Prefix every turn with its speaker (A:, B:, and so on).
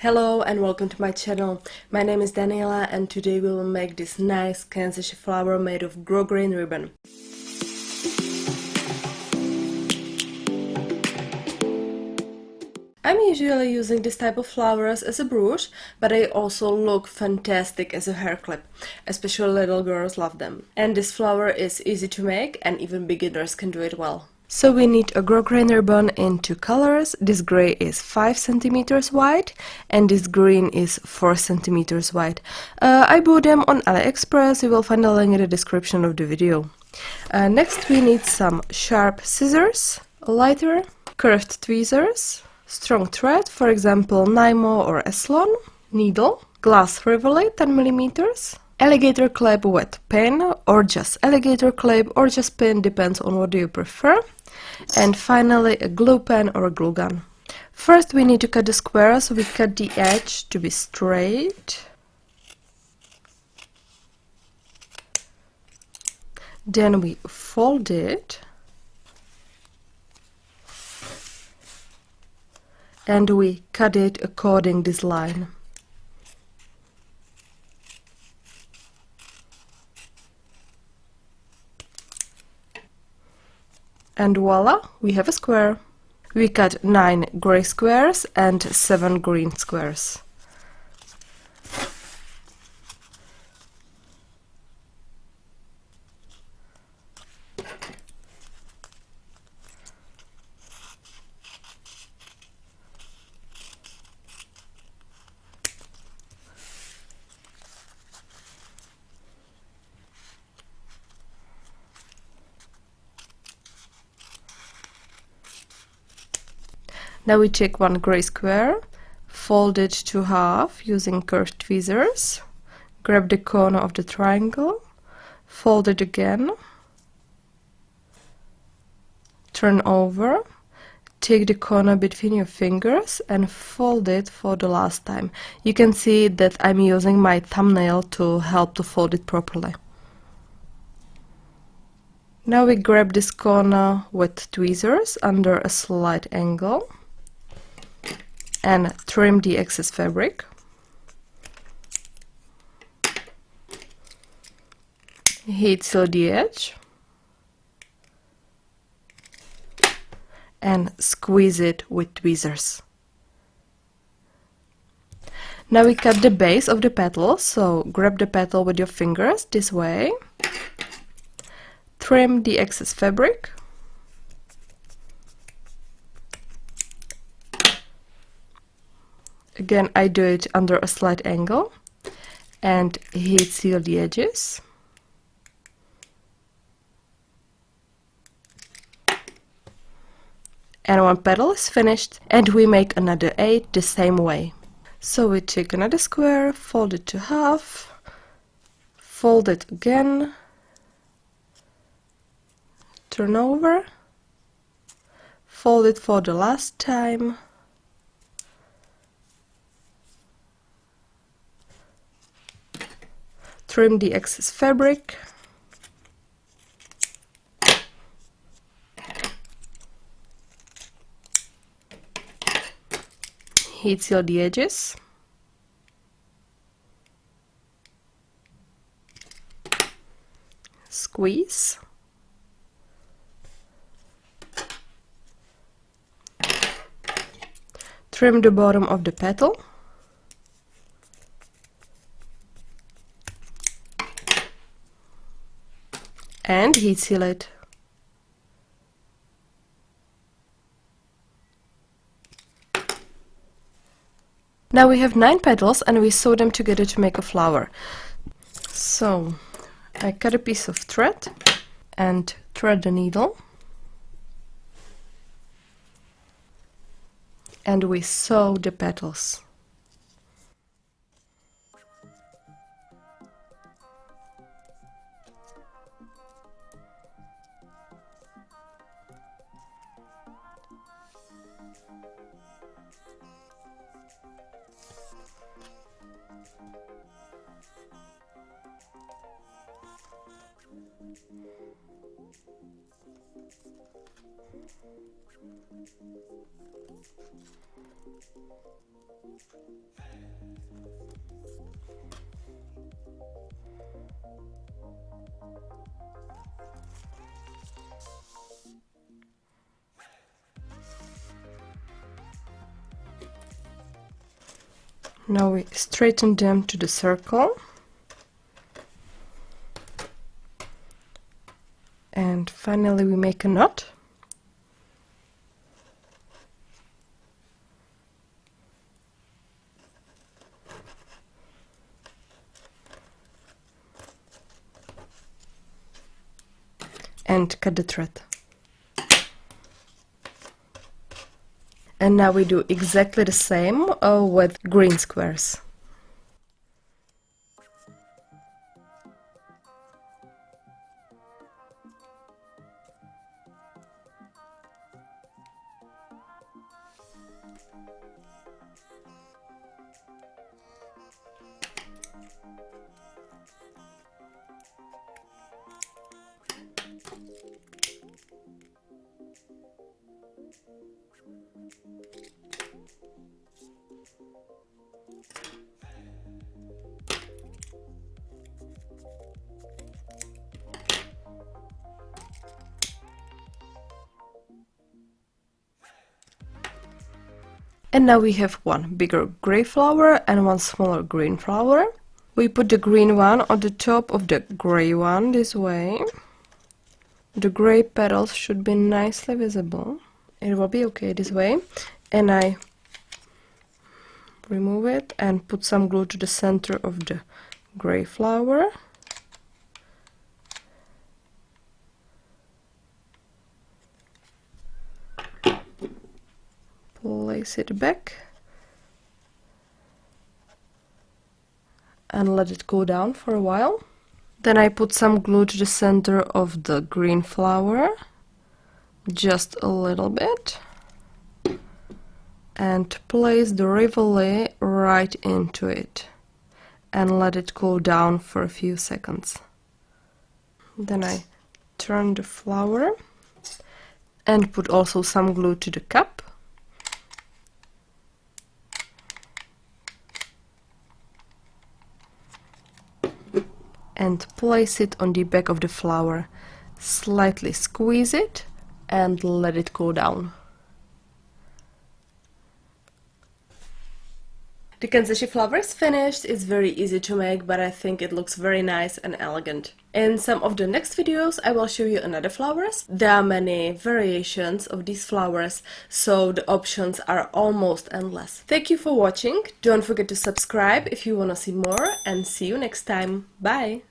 A: Hello and welcome to my channel. My name is Daniela and today we will make this nice Kanzashi flower made of grosgrain ribbon. I'm usually using this type of flowers as a brush, but they also look fantastic as a hair clip. Especially little girls love them. And this flower is easy to make and even beginners can do it well. So we need a grosgrain ribbon in two colors. This gray is 5 centimeters wide and this green is 4 centimeters wide. I bought them on AliExpress. You will find a link in the description of the video. Next we need some sharp scissors, a lighter, curved tweezers, strong thread, for example Nymo or Eslon, needle, glass rivelet 10 millimeters, alligator clip wet pin or just alligator clip or just pin, depends on what you prefer. And finally a glue pen or a glue gun. First we need to cut the squares. We cut the edge to be straight. Then we fold it. And we cut it according this line. And voila, we have a square. We cut 9 gray squares and 7 green squares. Now we take one gray square, fold it to half using curved tweezers, grab the corner of the triangle, fold it again, turn over, take the corner between your fingers and fold it for the last time. You can see that I'm using my thumbnail to help to fold it properly. Now we grab this corner with tweezers under a slight angle and trim the excess fabric. Heat seal the edge and squeeze it with tweezers. Now we cut the base of the petal, so grab the petal with your fingers this way, trim the excess fabric, again I do it under a slight angle, and heat seal the edges. And one petal is finished, and we make another 8 the same way. So we take another square, fold it to half, fold it again, turn over, fold it for the last time, trim the excess fabric, heat seal the edges, squeeze, trim the bottom of the petal, and heat seal it. Now we have 9 petals and we sew them together to make a flower. So I cut a piece of thread and thread the needle, and we sew the petals. Now we straighten them to the circle. And finally we make a knot. And cut the thread. And now we do exactly the same with green squares. And now we have one bigger gray flower and one smaller green flower. We put the green one on the top of the gray one this way. The gray petals should be nicely visible. It will be okay this way. And I remove it and put some glue to the center of the gray flower. Place it back and let it cool down for a while. Then I put some glue to the center of the green flower, just a little bit, and place the rivoli right into it and let it cool down for a few seconds. Then I turn the flower and put also some glue to the cup. And place it on the back of the flower. Slightly squeeze it and let it cool down. The Kanzashi flower is finished. It's very easy to make, but I think it looks very nice and elegant. In some of the next videos I will show you another flowers. There are many variations of these flowers, so the options are almost endless. Thank you for watching. Don't forget to subscribe if you want to see more, and see you next time. Bye!